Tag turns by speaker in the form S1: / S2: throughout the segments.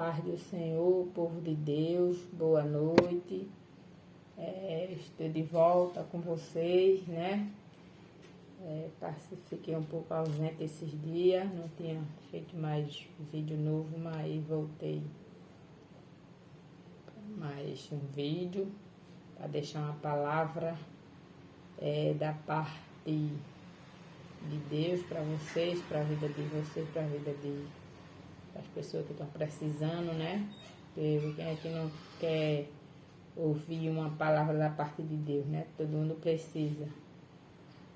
S1: paz do Senhor, povo de Deus, boa noite. Estou de volta com vocês, né? Fiquei um pouco ausente esses dias, não tinha feito mais vídeo novo, mas voltei mais um vídeo para deixar uma palavra da parte de Deus para vocês, para a vida de vocês, para a vida das pessoas que estão precisando, né? Quem é que não quer ouvir uma palavra da parte de Deus, né? Todo mundo precisa.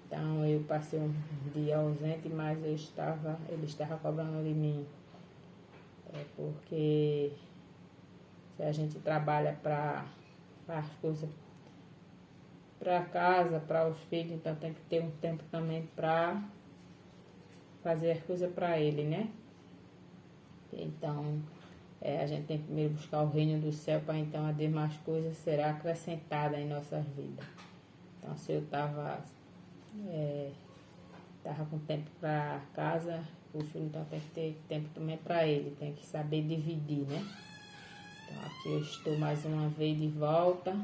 S1: Então eu passei um dia ausente, mas ele estava cobrando de mim. Porque se a gente trabalha para as coisas para casa, para os filhos, então tem que ter um tempo também para fazer as coisas para ele, né? Então, a gente tem que primeiro buscar o reino do céu para então as demais coisas serão acrescentadas em nossas vidas. Então, se eu estava com tempo para casa, o filho então tem que ter tempo também para ele, tem que saber dividir, né? Então, aqui eu estou mais uma vez de volta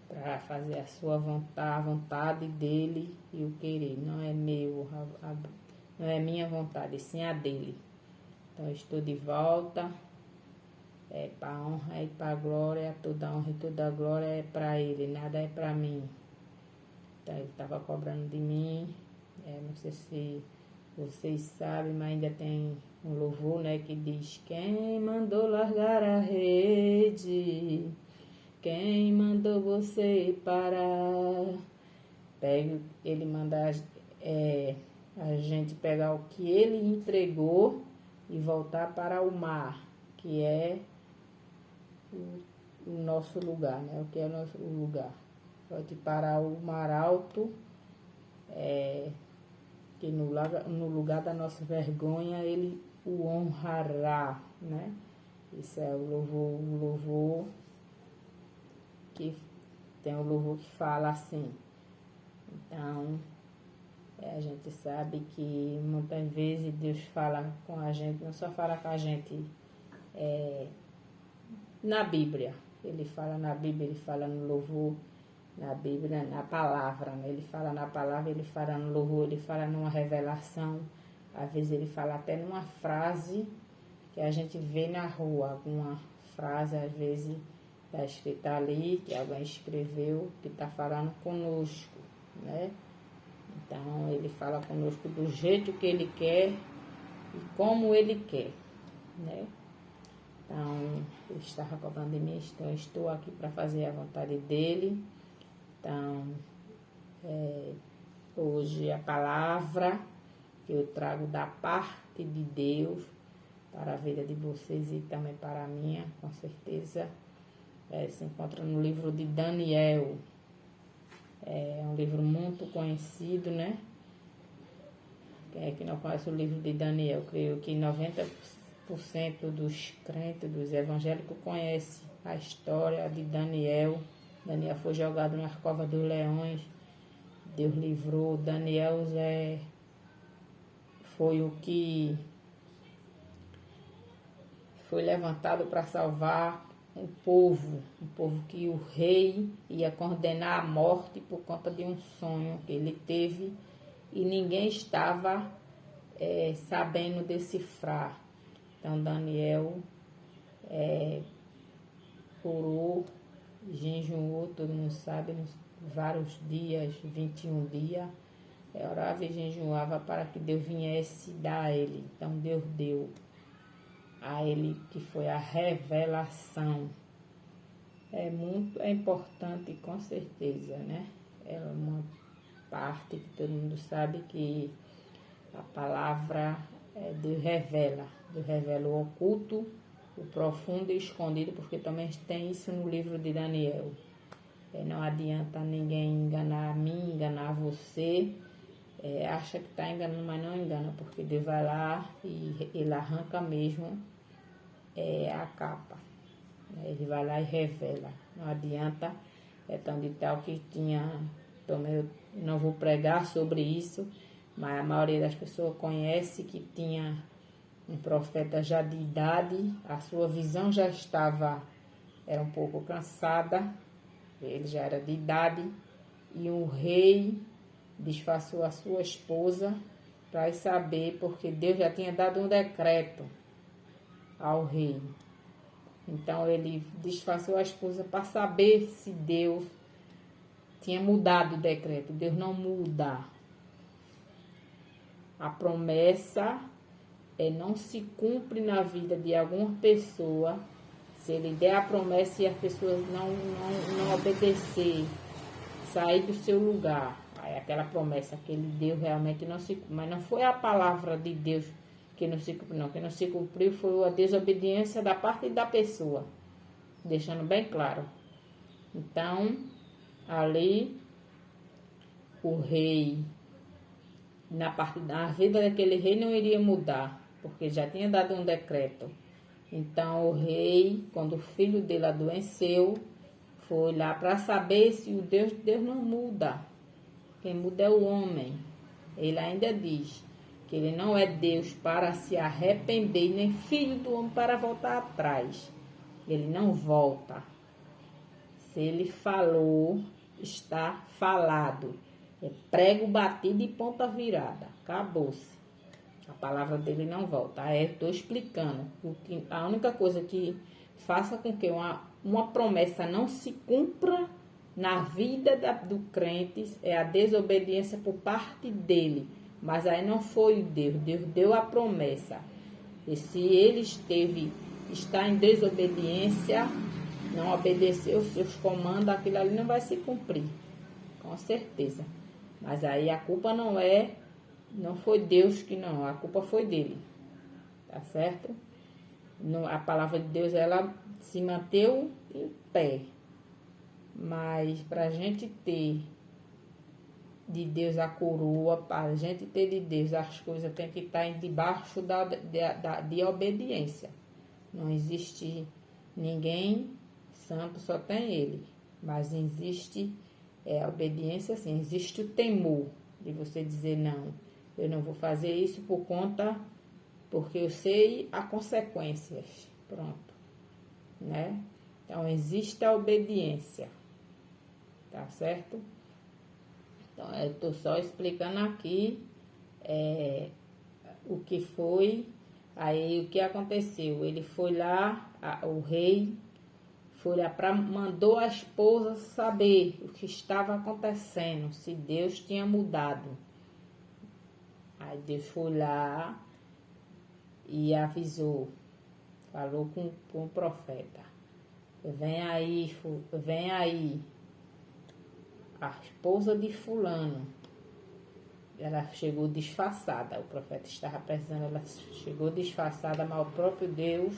S1: para fazer a sua vontade, a vontade dele e o querer. Não é meu, não é minha vontade, sim a dele. Então, eu estou de volta, para a honra e para a glória, toda a honra e toda a glória é para ele, nada é para mim. Então, ele estava cobrando de mim, não sei se vocês sabem, mas ainda tem um louvor, né, que diz: quem mandou largar a rede? Quem mandou você parar? Ele manda a gente pegar o que ele entregou e voltar para o mar, que é o nosso lugar, né? O que é o nosso lugar. Pode para o mar alto, que no lugar da nossa vergonha ele o honrará, né? Isso é o louvor que tem um louvor que fala assim. Então, a gente sabe que muitas vezes Deus fala com a gente, não só fala com a gente na Bíblia. Ele fala na Bíblia, ele fala no louvor, na Bíblia, na palavra, né? Ele fala na palavra, ele fala no louvor, ele fala numa revelação. Às vezes ele fala até numa frase que a gente vê na rua, alguma frase, às vezes está escrita ali, que alguém escreveu, que está falando conosco, né? Então, ele fala conosco do jeito que ele quer e como ele quer, né? Então, ele estava cobrando de mim, então eu estou aqui para fazer a vontade dele. Então, hoje a palavra que eu trago da parte de Deus para a vida de vocês e também para a minha, com certeza, se encontra no livro de Daniel. É um livro muito conhecido, né? Quem é que não conhece o livro de Daniel? Creio que 90% dos crentes, dos evangélicos, conhece a história de Daniel. Daniel foi jogado nas covas dos leões. Deus livrou. Daniel foi o que foi levantado para salvar um povo que o rei ia condenar à morte por conta de um sonho que ele teve e ninguém estava sabendo decifrar. Então Daniel orou, jejuou, todo mundo sabe, nos vários dias, 21 dias, orava e jejuava para que Deus viesse dar a ele. Então Deus deu a ele, que foi a revelação. É importante, com certeza, né? É uma parte que todo mundo sabe que a palavra Deus revela o oculto, o profundo e escondido, porque também tem isso no livro de Daniel. Não adianta ninguém enganar a mim, enganar você. Acha que está enganando, mas não engana, porque Deus vai lá e ele arranca mesmo a capa. Ele vai lá e revela. Não adianta, tão de tal que tinha. Eu não vou pregar sobre isso, mas a maioria das pessoas conhece que tinha um profeta já de idade, a sua visão já era um pouco cansada, ele já era de idade, e o rei disfarçou a sua esposa para saber, porque Deus já tinha dado um decreto ao rei. Então ele disfarçou a esposa para saber se Deus tinha mudado o decreto. Deus não muda. A promessa não se cumpre na vida de alguma pessoa se ele der a promessa e as pessoas não obedecer, sair do seu lugar. Aí aquela promessa que ele deu realmente não se cumpriu. Mas não foi a palavra de Deus que não se cumpriu, não. Que não se cumpriu foi a desobediência da parte da pessoa. Deixando bem claro. Então, ali, o rei, na vida daquele rei não iria mudar, porque já tinha dado um decreto. Então, o rei, quando o filho dele adoeceu, foi lá para saber se o Deus não muda. Quem muda é o homem. Ele ainda diz que ele não é Deus para se arrepender, nem filho do homem para voltar atrás. Ele não volta. Se ele falou, está falado. É prego batido e ponta virada. Acabou-se. A palavra dele não volta. Aí estou explicando. A única coisa que faça com que uma promessa não se cumpra na vida do crente é a desobediência por parte dele. Mas aí não foi Deus. Deus deu a promessa. E se ele está em desobediência, não obedeceu os seus comandos, aquilo ali não vai se cumprir. Com certeza. Mas aí a culpa não foi Deus que não, a culpa foi dele. Tá certo? A palavra de Deus, ela se manteve em pé. Mas para a gente ter de Deus a coroa, para a gente ter de Deus as coisas tem que estar debaixo de obediência. Não existe ninguém santo, só tem ele. Mas existe a obediência, sim. Existe o temor de você dizer não. Eu não vou fazer isso porque eu sei as consequências. Pronto. Né? Então, existe a obediência. Tá certo? Então, eu estou só explicando aqui o que foi. Aí, o que aconteceu? Ele foi lá, o rei foi lá, mandou a esposa saber o que estava acontecendo, se Deus tinha mudado. Aí Deus foi lá e avisou, falou com o profeta. Vem aí, a esposa de fulano. Ela chegou disfarçada, o profeta estava precisando, ela chegou disfarçada, mas o próprio Deus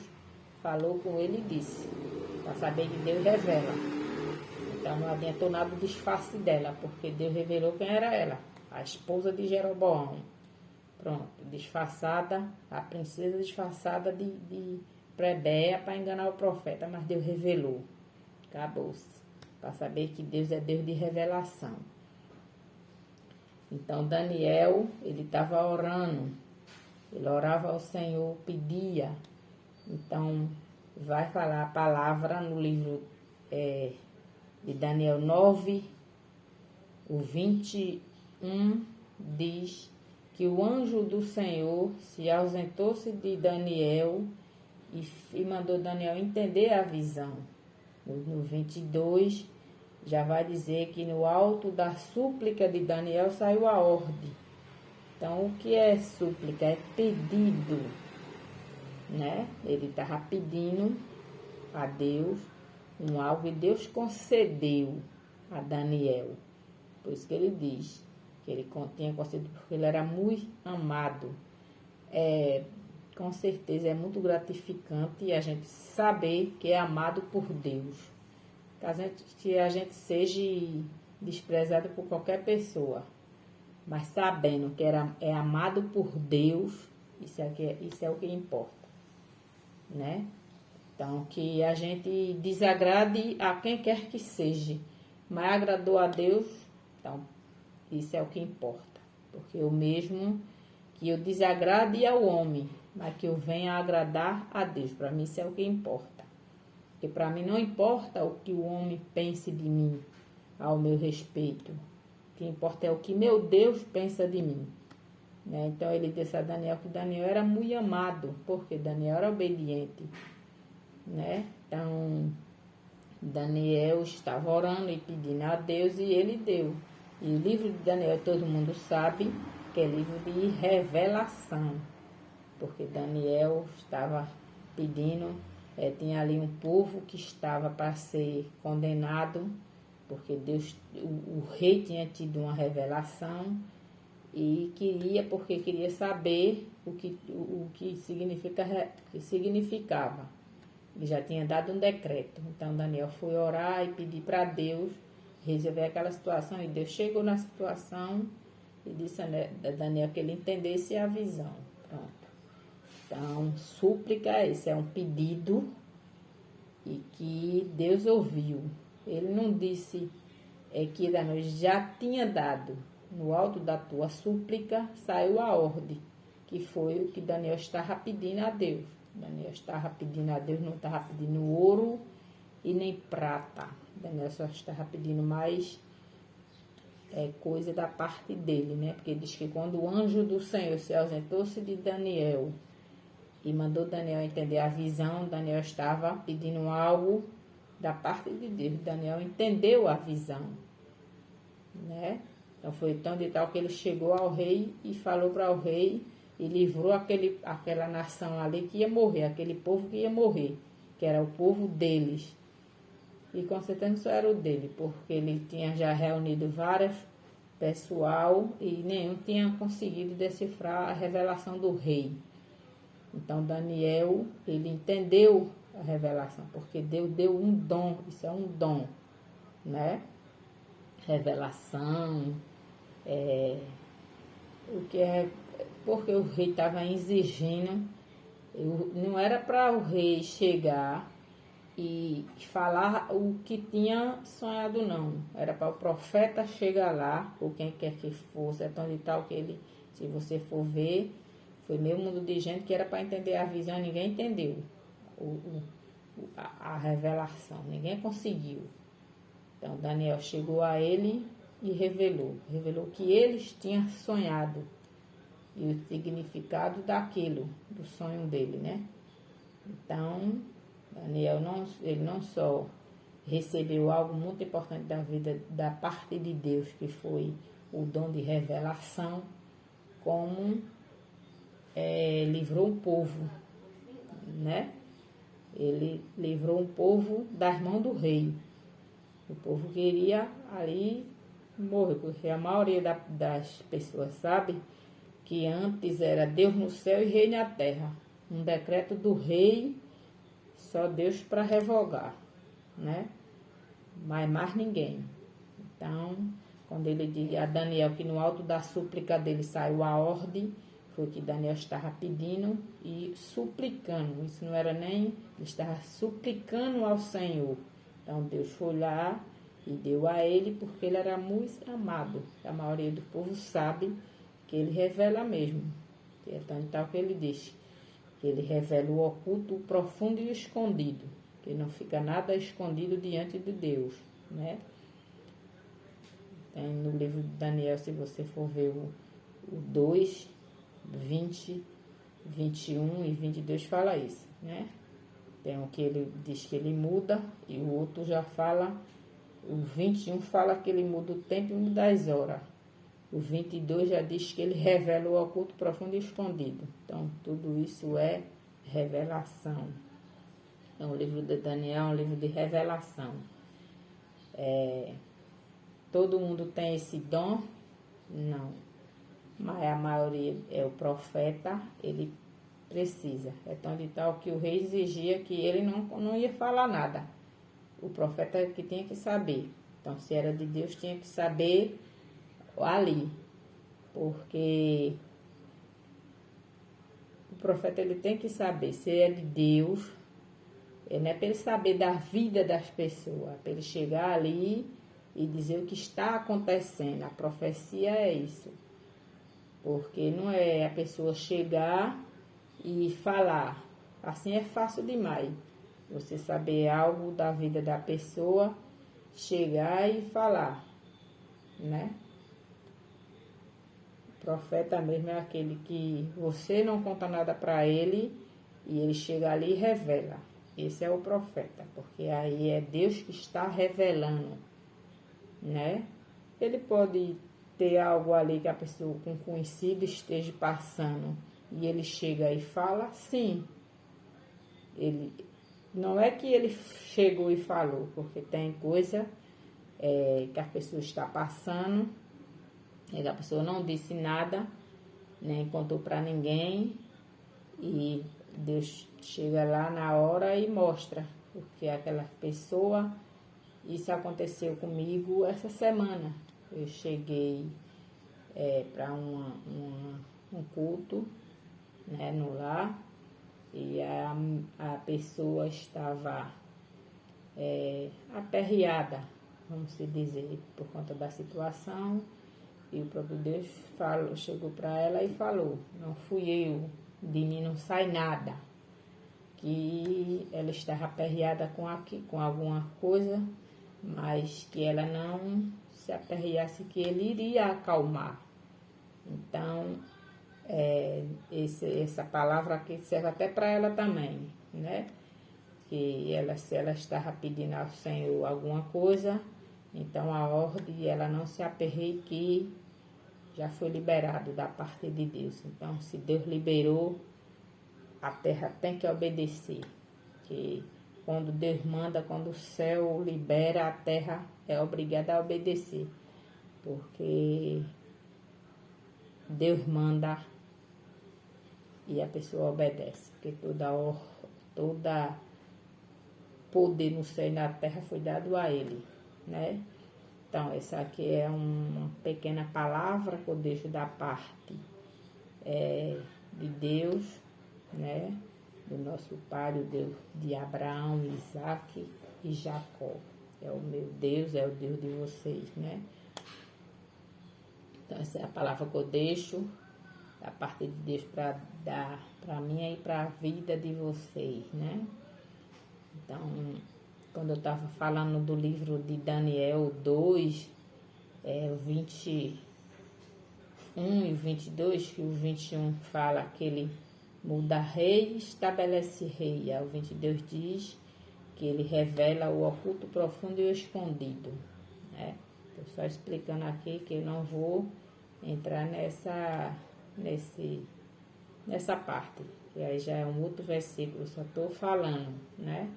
S1: falou com ele e disse, para saber que Deus revela. Então não adiantou nada o disfarce dela, porque Deus revelou quem era ela, a esposa de Jeroboão. Pronto, disfarçada, a princesa disfarçada de plebeia para enganar o profeta, mas Deus revelou. Acabou-se. Para saber que Deus é Deus de revelação. Então Daniel, ele estava orando. Ele orava ao Senhor, pedia. Então, vai falar a palavra no livro de Daniel 9, o 21, diz que o anjo do Senhor se ausentou-se de Daniel e mandou Daniel entender a visão. No 22, já vai dizer que no alto da súplica de Daniel saiu a ordem. Então, o que é súplica? É pedido, né? Ele estava pedindo a Deus algo e Deus concedeu a Daniel. Por isso que ele diz que ele tinha concedido, porque ele era muito amado. Com certeza é muito gratificante a gente saber que é amado por Deus. Que a gente seja desprezado por qualquer pessoa, mas sabendo que é amado por Deus, isso é o que importa, né? Então, que a gente desagrade a quem quer que seja, mas agradou a Deus, então, isso é o que importa. Porque o mesmo que eu desagrade ao homem, mas que eu venha agradar a Deus. Para mim isso é o que importa. Porque para mim não importa o que o homem pense de mim ao meu respeito. O que importa é o que meu Deus pensa de mim. Né? Então ele disse a Daniel que Daniel era muito amado, porque Daniel era obediente. Né? Então Daniel estava orando e pedindo a Deus e ele deu. E o livro de Daniel todo mundo sabe que é livro de revelação. Porque Daniel estava pedindo, tinha ali um povo que estava para ser condenado, porque Deus, o rei tinha tido uma revelação e porque queria saber o que significava. Ele já tinha dado um decreto. Então Daniel foi orar e pedir para Deus resolver aquela situação. E Deus chegou na situação e disse a Daniel que ele entendesse a visão. Pronto. Então, súplica, esse é um pedido e que Deus ouviu. Ele não disse que Daniel já tinha dado. No alto da tua súplica saiu a ordem, que foi o que Daniel estava pedindo a Deus. Daniel estava pedindo a Deus, não estava pedindo ouro e nem prata. Daniel só estava pedindo mais coisa da parte dele, né? Porque diz que quando o anjo do Senhor se ausentou-se de Daniel e mandou Daniel entender a visão, Daniel estava pedindo algo da parte de Deus. Daniel entendeu a visão, né? Então foi tão de tal que ele chegou ao rei e falou para o rei e livrou aquela nação ali que ia morrer, aquele povo que ia morrer, que era o povo deles. E com certeza só era o dele, porque ele tinha já reunido vários pessoal e nenhum tinha conseguido decifrar a revelação do rei. Então Daniel, ele entendeu a revelação, porque Deus deu um dom, isso é um dom, né? Revelação, porque o rei estava exigindo, não era para o rei chegar e falar o que tinha sonhado, não. Era para o profeta chegar lá, ou quem quer que fosse, é tão de tal que ele, se você for ver, foi meio mundo de gente que era para entender a visão, ninguém entendeu a revelação, ninguém conseguiu. Então Daniel chegou a ele e revelou que eles tinham sonhado e o significado daquilo, do sonho dele, né? Então Daniel ele não só recebeu algo muito importante da vida, da parte de Deus, que foi o dom de revelação, como livrou um povo, né? Ele livrou um povo das mãos do rei. O povo queria ali morrer, porque a maioria das pessoas sabe que antes era Deus no céu e rei na terra. Um decreto do rei, só Deus para revogar, né? Mas mais ninguém. Então, quando ele diz a Daniel que no alto da súplica dele saiu a ordem, foi que Daniel estava pedindo e suplicando. Isso não era nem, ele estava suplicando ao Senhor. Então Deus foi lá e deu a ele, porque ele era muito amado. A maioria do povo sabe que ele revela mesmo. É tal que ele diz, que ele revela o oculto, o profundo e o escondido, que não fica nada escondido diante de Deus, né? Tem no livro de Daniel, se você for ver o 2, 20, 21 e 22 fala isso, né? Tem um que ele diz que ele muda e o outro já fala, o 21 fala que ele muda o tempo e muda as horas. O 22 já diz que ele revela o oculto, profundo e escondido. Então, tudo isso é revelação. Então, o livro de Daniel é um livro de revelação. Todo mundo tem esse dom? Não. Mas a maioria o profeta, ele precisa. É tão de tal que o rei exigia que ele não ia falar nada. O profeta que tinha que saber. Então, se era de Deus, tinha que saber ali. Porque o profeta ele tem que saber se é de Deus. Não é para ele saber da vida das pessoas. É para ele chegar ali e dizer o que está acontecendo. A profecia é isso. Porque não é a pessoa chegar e falar. Assim é fácil demais. Você saber algo da vida da pessoa, chegar e falar, né? O profeta mesmo é aquele que você não conta nada para ele e ele chega ali e revela. Esse é o profeta, porque aí é Deus que está revelando, né? Ele pode ter algo ali que a pessoa com conhecido esteja passando e ele chega e fala, sim. Ele não é que ele chegou e falou, porque tem coisa que a pessoa está passando, e a pessoa não disse nada, nem contou para ninguém, e Deus chega lá na hora e mostra, porque aquela pessoa, isso aconteceu comigo essa semana. Eu cheguei para um culto, né, no lar, e a pessoa estava aperreada, vamos dizer, por conta da situação, e o próprio Deus chegou para ela e falou, não fui eu, de mim não sai nada, que ela estava aperreada com alguma coisa, mas que ela não se aperreasse, que ele iria acalmar. Então, essa palavra aqui serve até para ela também, né? Que se ela estava pedindo ao Senhor alguma coisa, então a ordem, ela não se aperreie, que já foi liberado da parte de Deus. Então, se Deus liberou, a terra tem que obedecer. Que quando Deus manda, quando o céu libera, a terra é obrigada a obedecer. Porque Deus manda e a pessoa obedece. Porque toda poder no céu e na terra foi dado a ele, né? Então, essa aqui é uma pequena palavra que eu deixo da parte de Deus, né? Do nosso Pai, o Deus de Abraão, Isaac e Jacó. É o meu Deus, é o Deus de vocês, né? Então, essa é a palavra que eu deixo da parte de Deus para dar para mim e para a vida de vocês, né? Então, quando eu estava falando do livro de Daniel 2, 21 e 22, que o 21 fala que ele muda rei e estabelece rei. Aí o 22 diz que ele revela o oculto, profundo e o escondido, né? Estou só explicando aqui que eu não vou entrar nessa parte, que aí já é um outro versículo, só estou falando, né?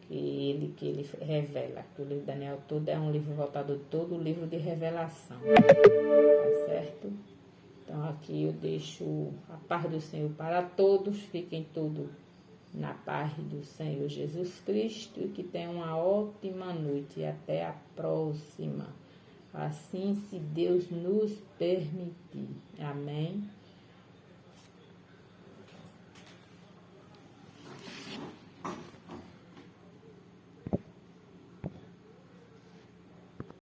S1: Que ele revela, que o livro de Daniel todo é um livro voltado todo o livro de revelação, tá certo? Então aqui eu deixo a paz do Senhor para todos, fiquem todos na paz do Senhor Jesus Cristo e que tenham uma ótima noite e até a próxima, assim se Deus nos permitir, amém?